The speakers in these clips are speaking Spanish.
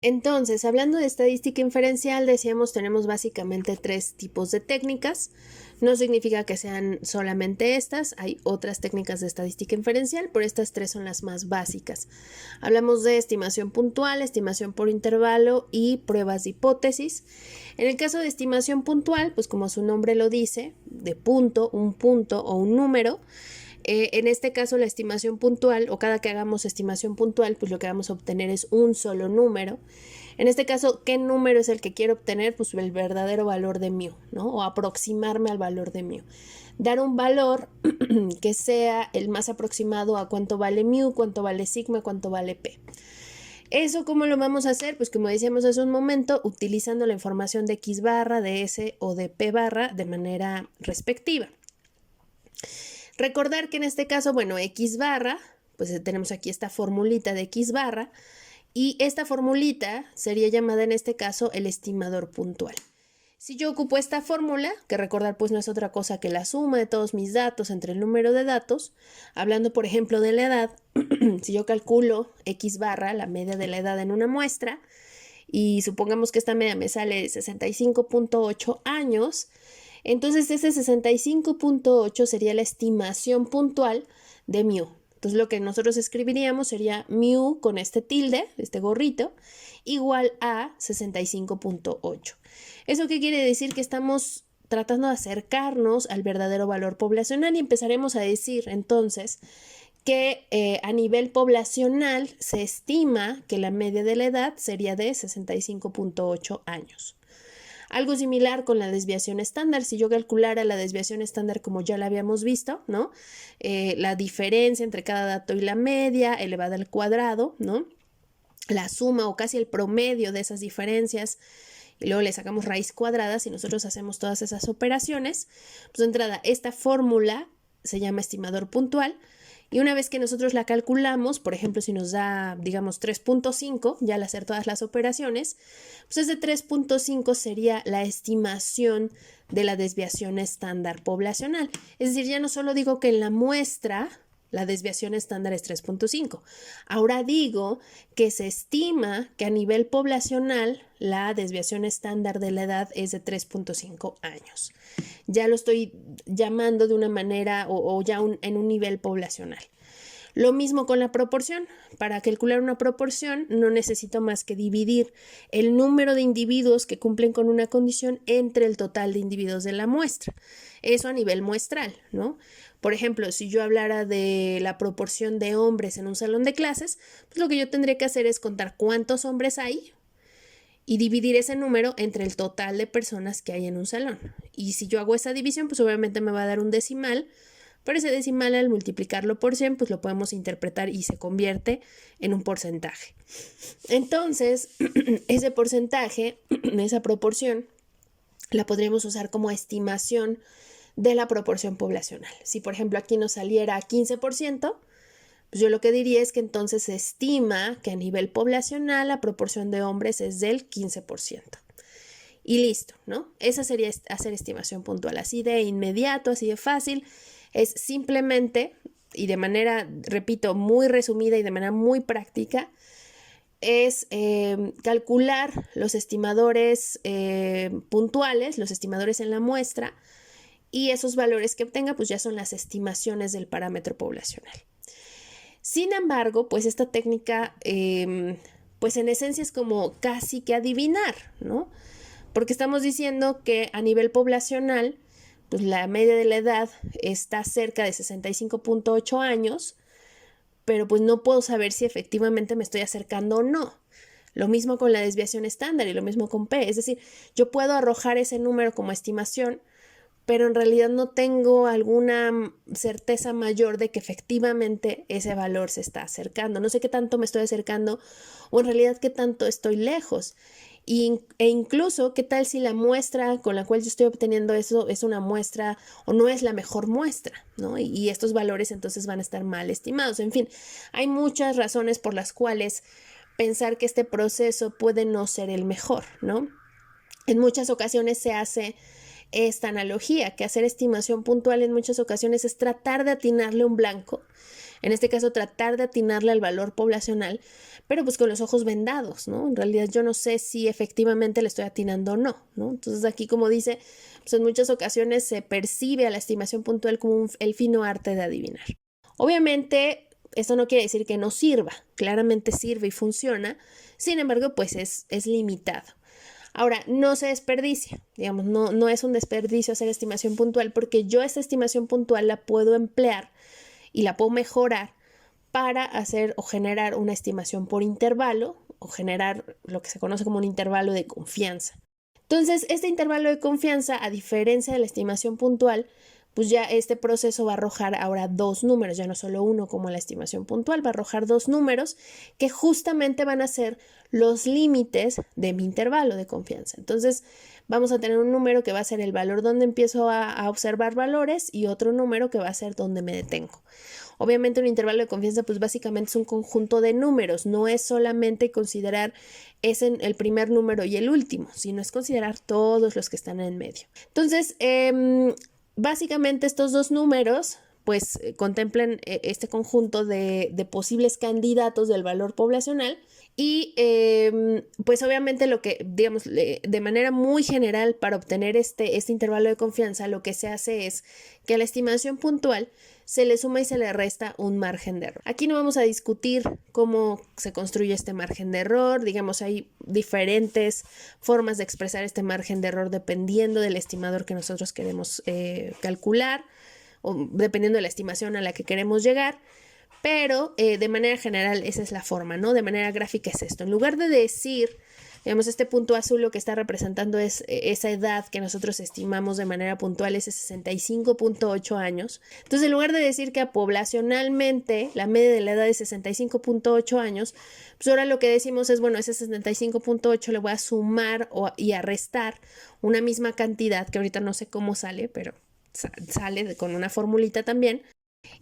Entonces, hablando de estadística inferencial, decíamos tenemos básicamente 3 tipos de técnicas. No significa que sean solamente estas, hay otras técnicas de estadística inferencial, pero estas 3 son las más básicas. Hablamos de estimación puntual, estimación por intervalo y pruebas de hipótesis. En el caso de estimación puntual, pues como su nombre lo dice, de punto o un número. En este caso, la estimación puntual, o cada que hagamos estimación puntual, pues lo que vamos a obtener es un solo número. En este caso, ¿qué número es el que quiero obtener? Pues el verdadero valor de mu, ¿no? O aproximarme al valor de mu. Dar un valor que sea el más aproximado a cuánto vale mu, cuánto vale sigma, cuánto vale p. ¿Eso cómo lo vamos a hacer? Pues como decíamos hace un momento, utilizando la información de x barra, de s o de p barra de manera respectiva. Recordar que en este caso, bueno, x barra, pues tenemos aquí esta formulita de x barra, y esta formulita sería llamada en este caso el estimador puntual. Si yo ocupo esta fórmula, que recordar pues no es otra cosa que la suma de todos mis datos entre el número de datos, hablando por ejemplo de la edad, si yo calculo x barra, la media de la edad en una muestra, y supongamos que esta media me sale 65.8 años, entonces ese 65.8 sería la estimación puntual de mu. Entonces lo que nosotros escribiríamos sería mu con este tilde, este gorrito, igual a 65.8. ¿Eso qué quiere decir? Que estamos tratando de acercarnos al verdadero valor poblacional y empezaremos a decir entonces que a nivel poblacional se estima que la media de la edad sería de 65.8 años. Algo similar con la desviación estándar. Si yo calculara la desviación estándar como ya la habíamos visto, ¿no? La diferencia entre cada dato y la media elevada al cuadrado, ¿no? La suma o casi el promedio de esas diferencias y luego le sacamos raíz cuadrada. Si nosotros hacemos todas esas operaciones, pues de entrada esta fórmula se llama estimador puntual. Y una vez que nosotros la calculamos, por ejemplo, si nos da, digamos, 3.5, ya al hacer todas las operaciones, pues ese 3.5 sería la estimación de la desviación estándar poblacional. Es decir, ya no solo digo que en la muestra la desviación estándar es 3.5. Ahora digo que se estima que a nivel poblacional la desviación estándar de la edad es de 3.5 años. Ya lo estoy llamando de una manera o ya en un nivel poblacional. Lo mismo con la proporción. Para calcular una proporción no necesito más que dividir el número de individuos que cumplen con una condición entre el total de individuos de la muestra. Eso a nivel muestral, ¿no? Por ejemplo, si yo hablara de la proporción de hombres en un salón de clases, pues lo que yo tendría que hacer es contar cuántos hombres hay y dividir ese número entre el total de personas que hay en un salón. Y si yo hago esa división, pues obviamente me va a dar un decimal, pero ese decimal al multiplicarlo por 100, pues lo podemos interpretar y se convierte en un porcentaje. Entonces, ese porcentaje, esa proporción, la podríamos usar como estimación de la proporción poblacional. Si, por ejemplo, aquí nos saliera 15%, pues yo lo que diría es que entonces se estima que a nivel poblacional la proporción de hombres es del 15%. Y listo, ¿no? Esa sería hacer estimación puntual. Así de inmediato, así de fácil. Es simplemente, y de manera, repito, muy resumida y de manera muy práctica, es calcular los estimadores puntuales, los estimadores en la muestra, y esos valores que obtenga pues ya son las estimaciones del parámetro poblacional. Sin embargo, pues esta técnica, pues en esencia es como casi que adivinar, ¿no? Porque estamos diciendo que a nivel poblacional, pues la media de la edad está cerca de 65.8 años, pero pues no puedo saber si efectivamente me estoy acercando o no. Lo mismo con la desviación estándar y lo mismo con P. Es decir, yo puedo arrojar ese número como estimación, pero en realidad no tengo alguna certeza mayor de que efectivamente ese valor se está acercando. No sé qué tanto me estoy acercando o en realidad qué tanto estoy lejos. E incluso, ¿qué tal si la muestra con la cual yo estoy obteniendo eso es una muestra o no es la mejor muestra, ¿no? Y estos valores entonces van a estar mal estimados. En fin, hay muchas razones por las cuales pensar que este proceso puede no ser el mejor, ¿no? En muchas ocasiones se hace esta analogía, que hacer estimación puntual en muchas ocasiones es tratar de atinarle un blanco. En este caso, tratar de atinarle al valor poblacional, pero pues con los ojos vendados, ¿no? En realidad yo no sé si efectivamente le estoy atinando o no, ¿no? Entonces aquí, como dice, pues en muchas ocasiones se percibe a la estimación puntual como el fino arte de adivinar. Obviamente, esto no quiere decir que no sirva, claramente sirve y funciona, sin embargo, pues es limitado. Ahora, no se desperdicia, digamos, no es un desperdicio hacer estimación puntual porque yo esta estimación puntual la puedo emplear y la puedo mejorar para hacer o generar una estimación por intervalo o generar lo que se conoce como un intervalo de confianza. Entonces, este intervalo de confianza, a diferencia de la estimación puntual, pues ya este proceso va a arrojar ahora dos números, ya no solo uno como la estimación puntual, va a arrojar dos números que justamente van a ser los límites de mi intervalo de confianza. Entonces, vamos a tener un número que va a ser el valor donde empiezo a observar valores y otro número que va a ser donde me detengo. Obviamente un intervalo de confianza pues básicamente es un conjunto de números, no es solamente considerar el primer número y el último, sino es considerar todos los que están en medio. Entonces, básicamente estos dos números pues contemplan este conjunto de posibles candidatos del valor poblacional y pues obviamente lo que, digamos, de manera muy general para obtener este intervalo de confianza, lo que se hace es que a la estimación puntual se le suma y se le resta un margen de error. Aquí no vamos a discutir cómo se construye este margen de error, digamos, hay diferentes formas de expresar este margen de error dependiendo del estimador que nosotros queremos calcular o dependiendo de la estimación a la que queremos llegar. Pero de manera general esa es la forma, ¿no? De manera gráfica es esto. En lugar de decir, digamos, este punto azul lo que está representando es esa edad que nosotros estimamos de manera puntual, ese 65.8 años. Entonces, en lugar de decir que poblacionalmente la media de la edad es 65.8 años, pues ahora lo que decimos es, bueno, ese 65.8 le voy a sumar y a restar una misma cantidad, que ahorita no sé cómo sale, pero sale con una formulita también,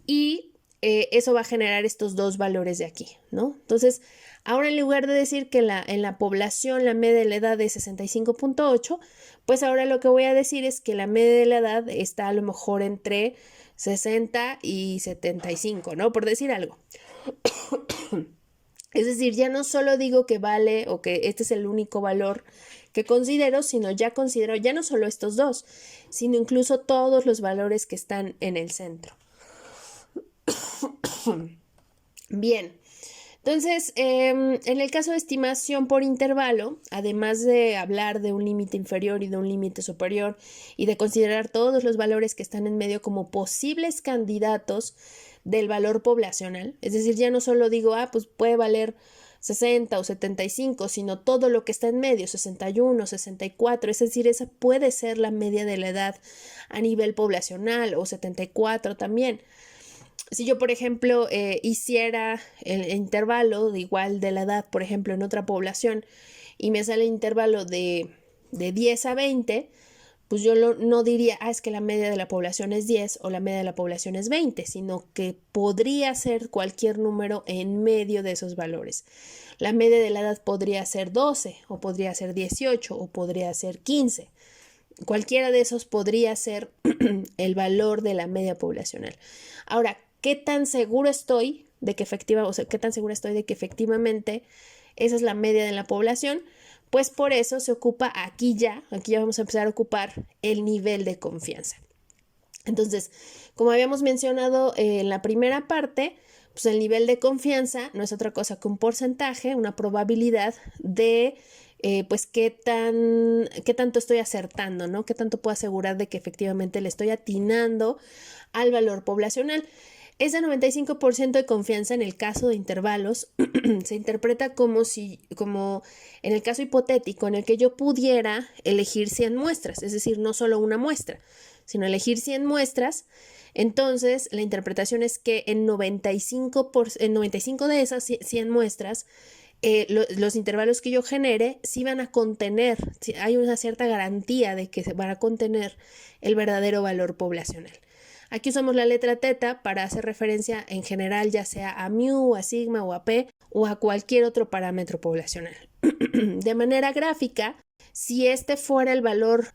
y eso va a generar estos dos valores de aquí, ¿no? Entonces, ahora en lugar de decir que en la población la media de la edad es 65.8, pues ahora lo que voy a decir es que la media de la edad está a lo mejor entre 60 y 75, ¿no? Por decir algo. Es decir, ya no solo digo que vale o que este es el único valor que considero, sino ya considero ya no solo estos dos, sino incluso todos los valores que están en el centro. Bien, entonces, en el caso de estimación por intervalo, además de hablar de un límite inferior y de un límite superior y de considerar todos los valores que están en medio como posibles candidatos del valor poblacional, es decir, ya no solo digo, pues puede valer 60 o 75, sino todo lo que está en medio, 61, 64, es decir, esa puede ser la media de la edad a nivel poblacional o 74 también. Si yo, por ejemplo, hiciera el intervalo de igual de la edad, por ejemplo, en otra población, y me sale el intervalo de 10 a 20, pues yo no diría, es que la media de la población es 10 o la media de la población es 20, sino que podría ser cualquier número en medio de esos valores. La media de la edad podría ser 12 o podría ser 18 o podría ser 15. Cualquiera de esos podría ser el valor de la media poblacional. Ahora, ¿qué tan seguro estoy de que qué tan segura estoy de que efectivamente esa es la media de la población? Pues por eso se ocupa aquí ya vamos a empezar a ocupar el nivel de confianza. Entonces, como habíamos mencionado en la primera parte, pues el nivel de confianza no es otra cosa que un porcentaje, una probabilidad de pues qué tanto estoy acertando, ¿no? Qué tanto puedo asegurar de que efectivamente le estoy atinando al valor poblacional. Ese 95% de confianza en el caso de intervalos se interpreta como en el caso hipotético en el que yo pudiera elegir 100 muestras, es decir, no solo una muestra, sino elegir 100 muestras. Entonces, la interpretación es que en 95 de esas 100 muestras, los intervalos que yo genere sí van a contener, hay una cierta garantía de que van a contener el verdadero valor poblacional. Aquí usamos la letra teta para hacer referencia en general ya sea a mu, a sigma o a p o a cualquier otro parámetro poblacional. De manera gráfica, Si este fuera el valor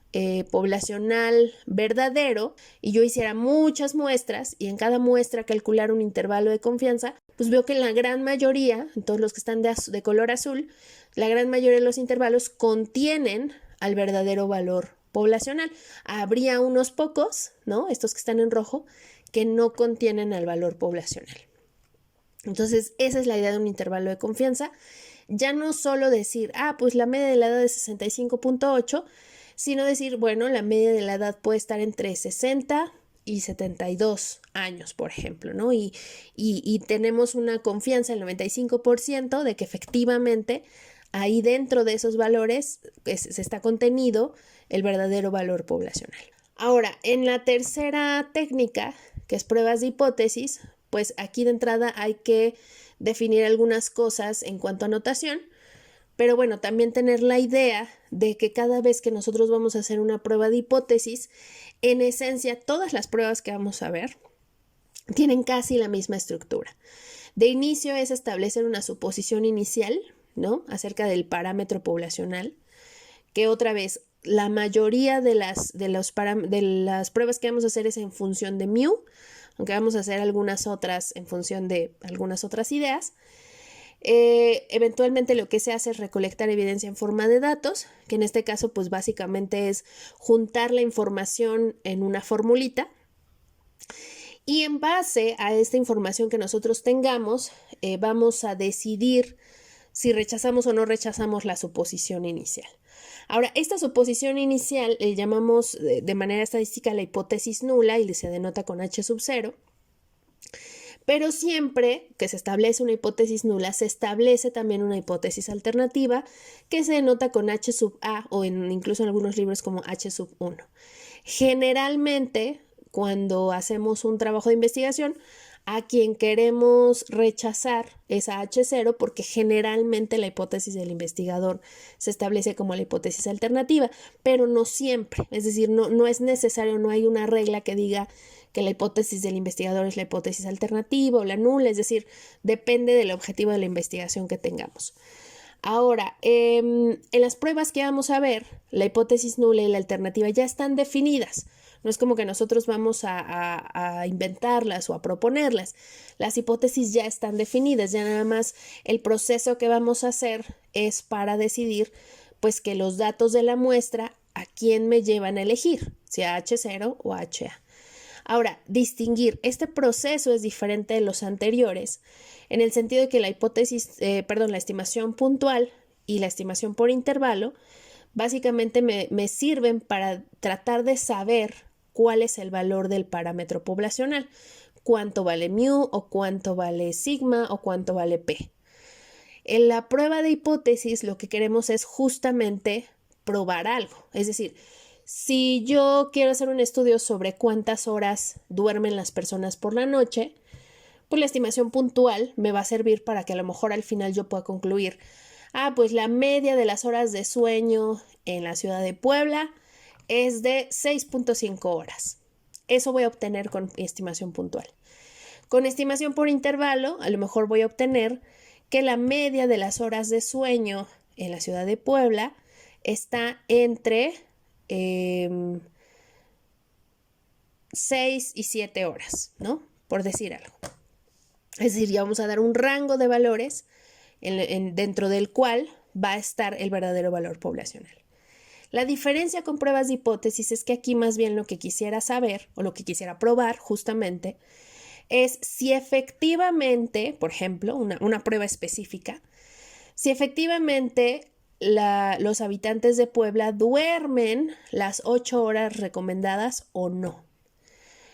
poblacional verdadero y yo hiciera muchas muestras y en cada muestra calcular un intervalo de confianza, pues veo que en la gran mayoría, en todos los que están de color azul, la gran mayoría de los intervalos contienen al verdadero valor poblacional. Habría unos pocos, ¿no? Estos que están en rojo, que no contienen al valor poblacional. Entonces, esa es la idea de un intervalo de confianza. Ya no solo decir, pues la media de la edad es 65.8, sino decir, bueno, la media de la edad puede estar entre 60 y 72 años, por ejemplo, ¿no? Y tenemos una confianza del 95% de que efectivamente ahí dentro de esos valores se está contenido el verdadero valor poblacional. Ahora, en la tercera técnica, que es pruebas de hipótesis, pues aquí de entrada hay que definir algunas cosas en cuanto a notación, pero bueno, también tener la idea de que cada vez que nosotros vamos a hacer una prueba de hipótesis, en esencia todas las pruebas que vamos a ver tienen casi la misma estructura. De inicio es establecer una suposición inicial, ¿no? Acerca del parámetro poblacional, que otra vez la mayoría de las pruebas que vamos a hacer es en función de mu, aunque vamos a hacer algunas otras en función de algunas otras ideas. Eventualmente lo que se hace es recolectar evidencia en forma de datos, que en este caso pues básicamente es juntar la información en una formulita y en base a esta información que nosotros tengamos vamos a decidir si rechazamos o no rechazamos la suposición inicial. Ahora, esta suposición inicial le llamamos de manera estadística la hipótesis nula y se denota con H sub 0. Pero siempre que se establece una hipótesis nula, se establece también una hipótesis alternativa que se denota con H sub A o incluso en algunos libros como H sub 1. Generalmente, cuando hacemos un trabajo de investigación, a quien queremos rechazar es a H0 porque generalmente la hipótesis del investigador se establece como la hipótesis alternativa, pero no siempre. Es decir, no es necesario, no hay una regla que diga que la hipótesis del investigador es la hipótesis alternativa o la nula, es decir, depende del objetivo de la investigación que tengamos. Ahora, en las pruebas que vamos a ver, la hipótesis nula y la alternativa ya están definidas. No es como que nosotros vamos a inventarlas o a proponerlas. Las hipótesis ya están definidas, ya nada más el proceso que vamos a hacer es para decidir pues que los datos de la muestra a quién me llevan a elegir, si a H0 o a HA. Ahora, distinguir, este proceso es diferente de los anteriores en el sentido de que la estimación puntual y la estimación por intervalo básicamente me sirven para tratar de saber cuál es el valor del parámetro poblacional, cuánto vale mu o cuánto vale sigma o cuánto vale p. En la prueba de hipótesis lo que queremos es justamente probar algo, es decir, si yo quiero hacer un estudio sobre cuántas horas duermen las personas por la noche, pues la estimación puntual me va a servir para que a lo mejor al final yo pueda concluir, pues la media de las horas de sueño en la ciudad de Puebla es de 6.5 horas. Eso voy a obtener con estimación puntual. Con estimación por intervalo, a lo mejor voy a obtener que la media de las horas de sueño en la ciudad de Puebla está entre 6 y 7 horas, ¿no? Por decir algo. Es decir, ya vamos a dar un rango de valores dentro del cual va a estar el verdadero valor poblacional. La diferencia con pruebas de hipótesis es que aquí más bien lo que quisiera saber o lo que quisiera probar justamente es si efectivamente, por ejemplo, una prueba específica, si efectivamente los habitantes de Puebla duermen las 8 horas recomendadas o no.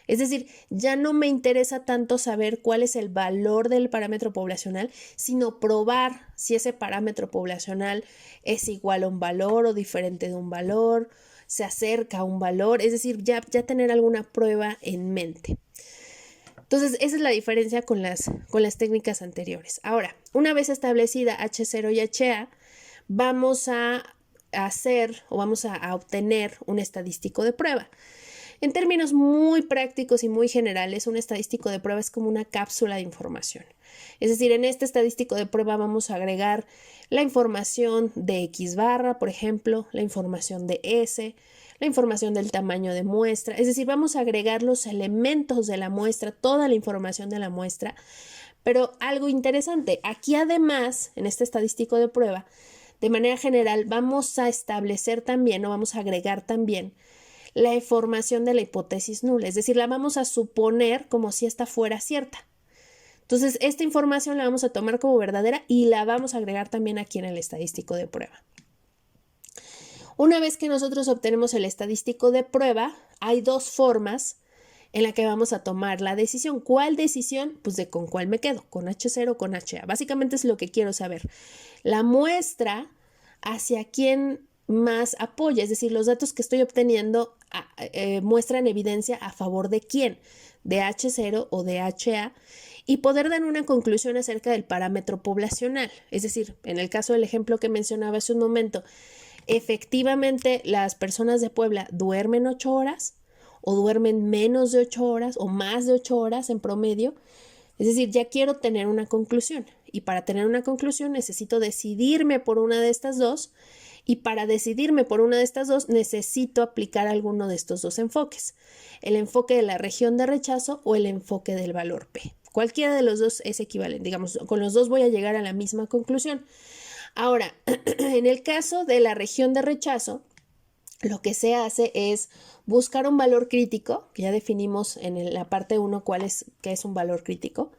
Es decir, ya no me interesa tanto saber cuál es el valor del parámetro poblacional, sino probar si ese parámetro poblacional es igual a un valor o diferente de un valor, se acerca a un valor, es decir, ya tener alguna prueba en mente. Entonces, esa es la diferencia con las técnicas anteriores. Ahora, una vez establecida H0 y HA, vamos a hacer o vamos a obtener un estadístico de prueba. En términos muy prácticos y muy generales, un estadístico de prueba es como una cápsula de información. Es decir, en este estadístico de prueba vamos a agregar la información de X barra, por ejemplo, la información de S, la información del tamaño de muestra. Es decir, vamos a agregar los elementos de la muestra, toda la información de la muestra. Pero algo interesante, aquí además, en este estadístico de prueba, de manera general vamos a establecer también o vamos a agregar también la información de la hipótesis nula, es decir, la vamos a suponer como si esta fuera cierta. Entonces, esta información la vamos a tomar como verdadera y la vamos a agregar también aquí en el estadístico de prueba. Una vez que nosotros obtenemos el estadístico de prueba, hay dos formas en la que vamos a tomar la decisión. ¿Cuál decisión? Pues de con cuál me quedo, con H0 o con HA. Básicamente es lo que quiero saber. La muestra hacia quién más apoya, es decir, los datos que estoy obteniendo muestran evidencia a favor de quién, de H0 o de HA, y poder dar una conclusión acerca del parámetro poblacional. Es decir, en el caso del ejemplo que mencionaba hace un momento, efectivamente las personas de Puebla duermen 8 horas o duermen menos de 8 horas o más de 8 horas en promedio. Es decir, ya quiero tener una conclusión y para tener una conclusión necesito decidirme por una de estas dos y para decidirme por una de estas dos necesito aplicar alguno de estos dos enfoques, el enfoque de la región de rechazo o el enfoque del valor P. Cualquiera de los dos es equivalente, digamos, con los dos voy a llegar a la misma conclusión. Ahora, en el caso de la región de rechazo, lo que se hace es buscar un valor crítico, que ya definimos en la parte 1 qué es un valor crítico.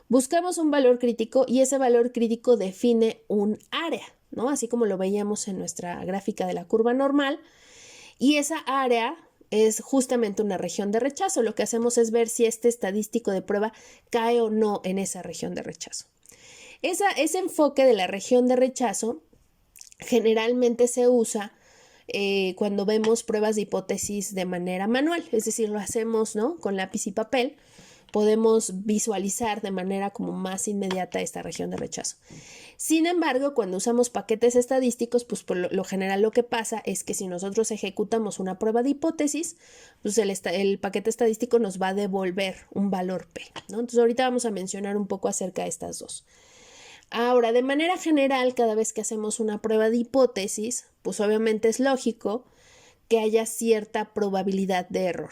Buscamos un valor crítico y ese valor crítico define un área, ¿no? Así como lo veíamos en nuestra gráfica de la curva normal. Y esa área es justamente una región de rechazo. Lo que hacemos es ver si este estadístico de prueba cae o no en esa región de rechazo. Ese enfoque de la región de rechazo generalmente se usa cuando vemos pruebas de hipótesis de manera manual, es decir, lo hacemos, ¿no?, con lápiz y papel. Podemos visualizar de manera como más inmediata esta región de rechazo. Sin embargo, cuando usamos paquetes estadísticos, pues por lo general lo que pasa es que si nosotros ejecutamos una prueba de hipótesis, pues el paquete estadístico nos va a devolver un valor P, ¿no? Entonces ahorita vamos a mencionar un poco acerca de estas dos. Ahora, de manera general, cada vez que hacemos una prueba de hipótesis, pues obviamente es lógico que haya cierta probabilidad de error.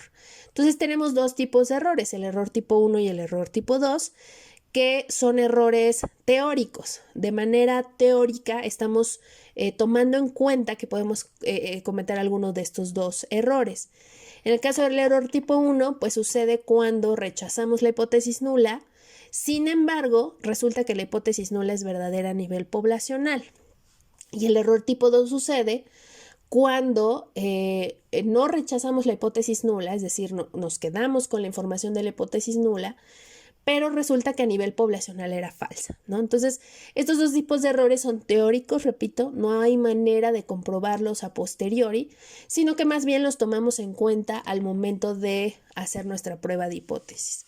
Entonces tenemos dos tipos de errores, el error tipo 1 y el error tipo 2, que son errores teóricos. De manera teórica estamos tomando en cuenta que podemos cometer alguno de estos dos errores. En el caso del error tipo 1, pues sucede cuando rechazamos la hipótesis nula. Sin embargo, resulta que la hipótesis nula es verdadera a nivel poblacional. Y el error tipo 2 sucede cuando no rechazamos la hipótesis nula, es decir, nos quedamos con la información de la hipótesis nula, pero resulta que a nivel poblacional era falsa, ¿no? Entonces, estos dos tipos de errores son teóricos, repito, no hay manera de comprobarlos a posteriori, sino que más bien los tomamos en cuenta al momento de hacer nuestra prueba de hipótesis.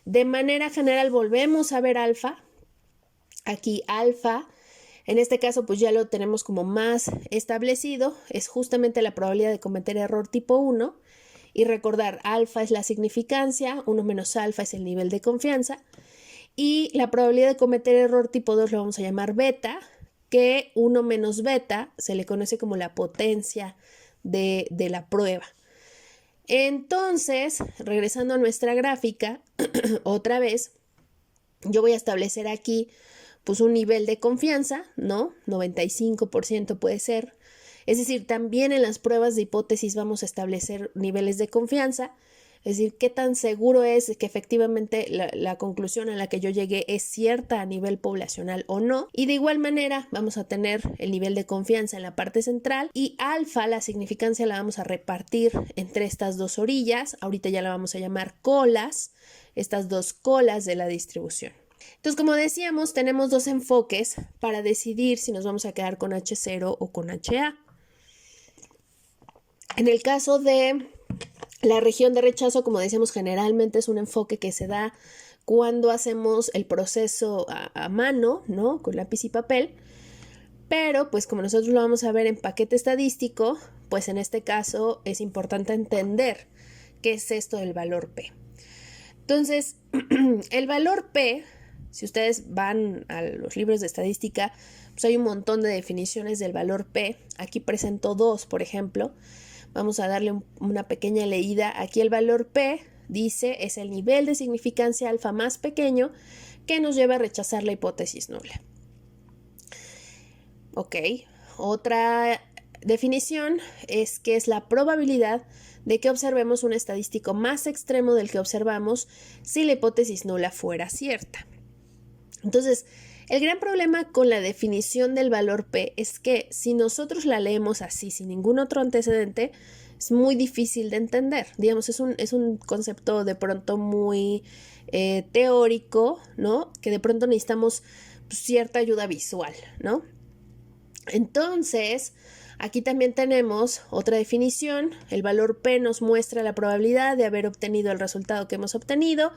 De manera general volvemos a ver alfa. Aquí alfa, en este caso pues ya lo tenemos como más establecido, es justamente la probabilidad de cometer error tipo 1 y recordar alfa es la significancia, 1 menos alfa es el nivel de confianza y la probabilidad de cometer error tipo 2 lo vamos a llamar beta, que 1 menos beta se le conoce como la potencia de la prueba. Entonces, regresando a nuestra gráfica, otra vez, yo voy a establecer aquí pues un nivel de confianza, ¿no? 95% puede ser. Es decir, también en las pruebas de hipótesis vamos a establecer niveles de confianza. Es decir, qué tan seguro es que efectivamente la conclusión a la que yo llegué es cierta a nivel poblacional o no. Y de igual manera vamos a tener el nivel de confianza en la parte central y alfa, la significancia, la vamos a repartir entre estas dos orillas. Ahorita ya la vamos a llamar colas, estas dos colas de la distribución. Entonces, como decíamos, tenemos dos enfoques para decidir si nos vamos a quedar con H0 o con HA. En el caso de la región de rechazo, como decíamos, generalmente es un enfoque que se da cuando hacemos el proceso a mano, ¿no?, con lápiz y papel. Pero, pues como nosotros lo vamos a ver en paquete estadístico, pues en este caso es importante entender qué es esto del valor P. Entonces, el valor P Si ustedes van a los libros de estadística, pues hay un montón de definiciones del valor P. Aquí presento dos, por ejemplo. Vamos a darle una pequeña leída. Aquí el valor P dice es el nivel de significancia alfa más pequeño que nos lleva a rechazar la hipótesis nula. Ok, otra definición es que es la probabilidad de que observemos un estadístico más extremo del que observamos si la hipótesis nula fuera cierta. Entonces, el gran problema con la definición del valor P es que si nosotros la leemos así, sin ningún otro antecedente, es muy difícil de entender. Digamos, es un concepto de pronto muy teórico, ¿no? Que de pronto necesitamos cierta ayuda visual, ¿no? Entonces, aquí también tenemos otra definición. El valor P nos muestra la probabilidad de haber obtenido el resultado que hemos obtenido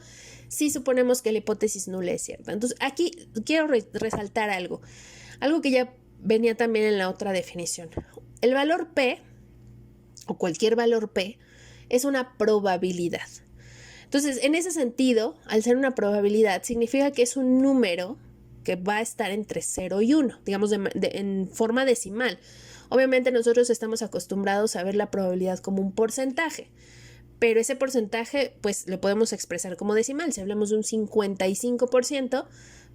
si suponemos que la hipótesis nula es cierta. Entonces, aquí quiero resaltar algo que ya venía también en la otra definición. El valor P, o cualquier valor P, es una probabilidad. Entonces, en ese sentido, al ser una probabilidad, significa que es un número que va a estar entre 0 y 1, digamos en forma decimal. Obviamente nosotros estamos acostumbrados a ver la probabilidad como un porcentaje, pero ese porcentaje pues lo podemos expresar como decimal. Si hablamos de un 55%,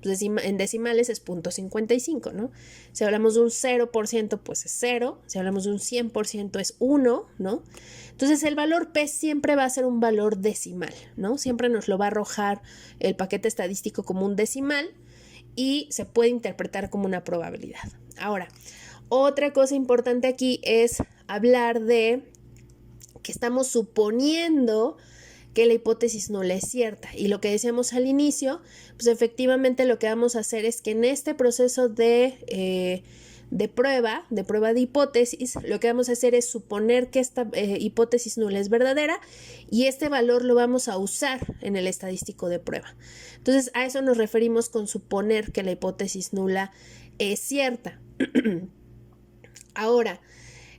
pues en decimales es 0.55, ¿no? Si hablamos de un 0%, pues es 0. Si hablamos de un 100% es 1, ¿no? Entonces el valor P siempre va a ser un valor decimal, ¿no? Siempre nos lo va a arrojar el paquete estadístico como un decimal y se puede interpretar como una probabilidad. Ahora, otra cosa importante aquí es hablar de que estamos suponiendo que la hipótesis nula es cierta. Y lo que decíamos al inicio, pues efectivamente lo que vamos a hacer es que en este proceso de prueba de hipótesis, lo que vamos a hacer es suponer que esta hipótesis nula es verdadera y este valor lo vamos a usar en el estadístico de prueba. Entonces, a eso nos referimos con suponer que la hipótesis nula es cierta. Ahora,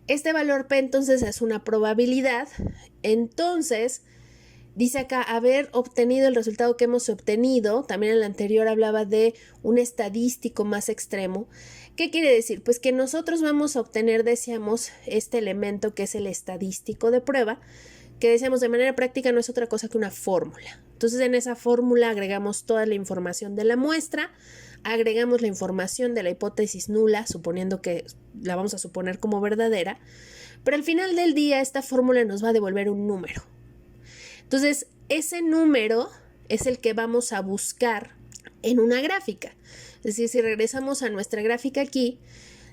este valor P entonces es una probabilidad, entonces dice acá haber obtenido el resultado que hemos obtenido. También en el anterior hablaba de un estadístico más extremo. ¿Qué quiere decir? Pues que nosotros vamos a obtener, decíamos, este elemento que es el estadístico de prueba, que decíamos de manera práctica no es otra cosa que una fórmula. Entonces en esa fórmula agregamos toda la información de la muestra, agregamos la información de la hipótesis nula, suponiendo que la vamos a suponer como verdadera, pero al final del día esta fórmula nos va a devolver un número. Entonces, ese número es el que vamos a buscar en una gráfica. Es decir, si regresamos a nuestra gráfica aquí,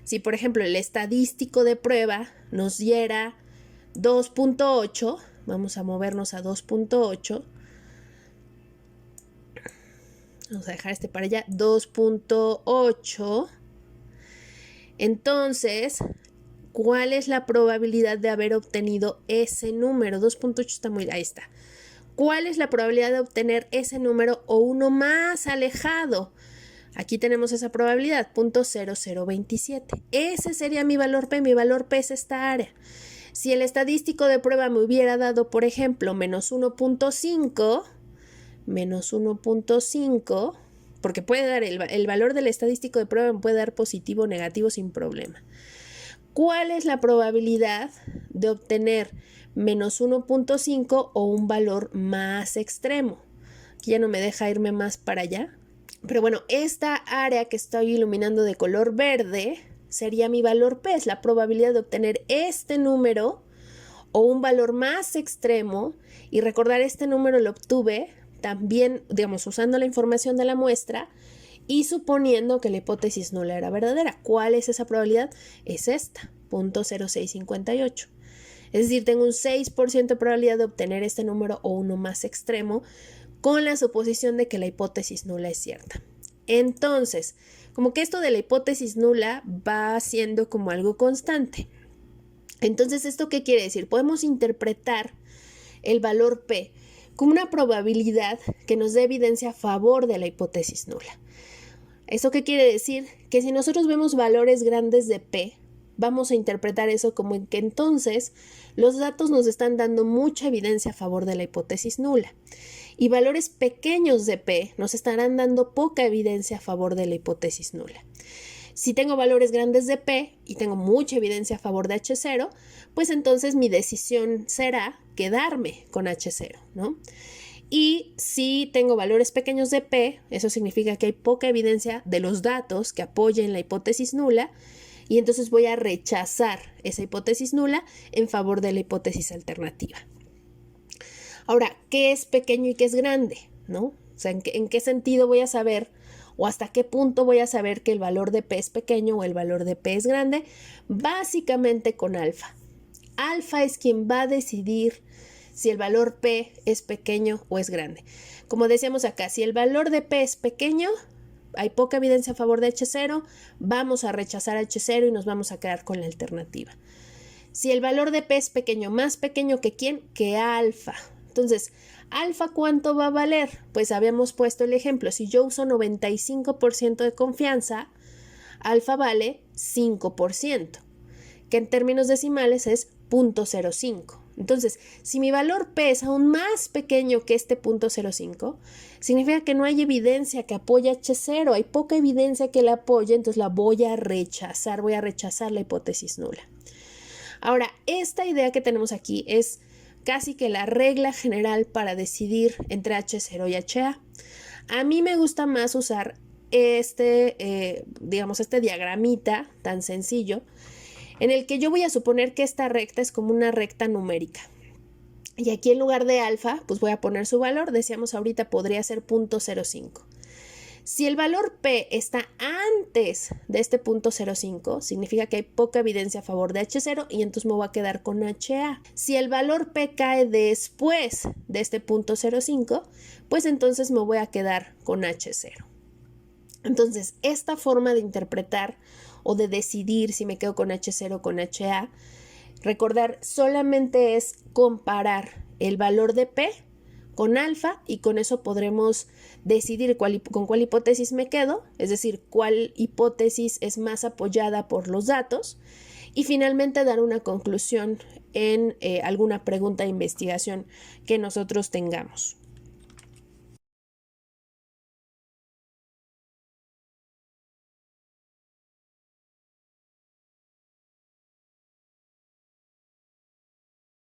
si por ejemplo el estadístico de prueba nos diera 2.8, vamos a movernos a 2.8, vamos a dejar este para allá, 2.8, entonces, ¿cuál es la probabilidad de haber obtenido ese número? 2.8 está muy... ahí está. ¿Cuál es la probabilidad de obtener ese número o uno más alejado? Aquí tenemos esa probabilidad, 0.0027. Ese sería mi valor P. Mi valor P es esta área. Si el estadístico de prueba me hubiera dado, por ejemplo, menos 1.5, porque puede dar el valor del estadístico de prueba me puede dar positivo o negativo sin problema. ¿Cuál es la probabilidad de obtener menos 1.5 o un valor más extremo? Aquí ya no me deja irme más para allá. Pero bueno, esta área que estoy iluminando de color verde sería mi valor P, es la probabilidad de obtener este número o un valor más extremo. Y recordar, este número lo obtuve también, digamos, usando la información de la muestra y suponiendo que la hipótesis nula era verdadera. ¿Cuál es esa probabilidad? Es esta, 0.0658. Es decir, tengo un 6% de probabilidad de obtener este número o uno más extremo con la suposición de que la hipótesis nula es cierta. Entonces, como que esto de la hipótesis nula va siendo como algo constante. Entonces, ¿esto qué quiere decir? Podemos interpretar el valor P como una probabilidad que nos dé evidencia a favor de la hipótesis nula. ¿Eso qué quiere decir? Que si nosotros vemos valores grandes de P, vamos a interpretar eso como que entonces los datos nos están dando mucha evidencia a favor de la hipótesis nula. y valores pequeños de P nos estarán dando poca evidencia a favor de la hipótesis nula. Si tengo valores grandes de P y tengo mucha evidencia a favor de H0, pues entonces mi decisión será quedarme con H0, ¿no? Y si tengo valores pequeños de P, eso significa que hay poca evidencia de los datos que apoyen la hipótesis nula, y entonces voy a rechazar esa hipótesis nula en favor de la hipótesis alternativa. Ahora, ¿qué es pequeño y qué es grande? ¿No? O sea, ¿en qué sentido voy a saber o hasta qué punto voy a saber que el valor de P es pequeño o el valor de P es grande? Básicamente con alfa. Alfa es quien va a decidir si el valor P es pequeño o es grande. Como decíamos acá, si el valor de P es pequeño, hay poca evidencia a favor de H0, vamos a rechazar H0 y nos vamos a quedar con la alternativa. Si el valor de P es pequeño, más pequeño que ¿quién? Que alfa. Entonces, ¿alfa cuánto va a valer? Pues habíamos puesto el ejemplo, si yo uso 95% de confianza, alfa vale 5%, que en términos decimales es 0.05. Entonces, si mi valor P es aún más pequeño que este 0.05, significa que no hay evidencia que apoye H0, hay poca evidencia que la apoye, entonces la voy a rechazar la hipótesis nula. Ahora, esta idea que tenemos aquí es casi que la regla general para decidir entre H0 y HA. A mí me gusta más usar este diagramita tan sencillo, en el que yo voy a suponer que esta recta es como una recta numérica. Y aquí en lugar de alfa, pues voy a poner su valor. Decíamos ahorita podría ser 0.05. Si el valor P está antes de este 0.05, significa que hay poca evidencia a favor de H0 y entonces me voy a quedar con HA. Si el valor P cae después de este 0.05, pues entonces me voy a quedar con H0. Entonces, esta forma de interpretar o de decidir si me quedo con H0 o con HA, recordar, solamente es comparar el valor de P con alfa y con eso podremos decidir con cuál hipótesis me quedo, es decir, cuál hipótesis es más apoyada por los datos y finalmente dar una conclusión en alguna pregunta de investigación que nosotros tengamos.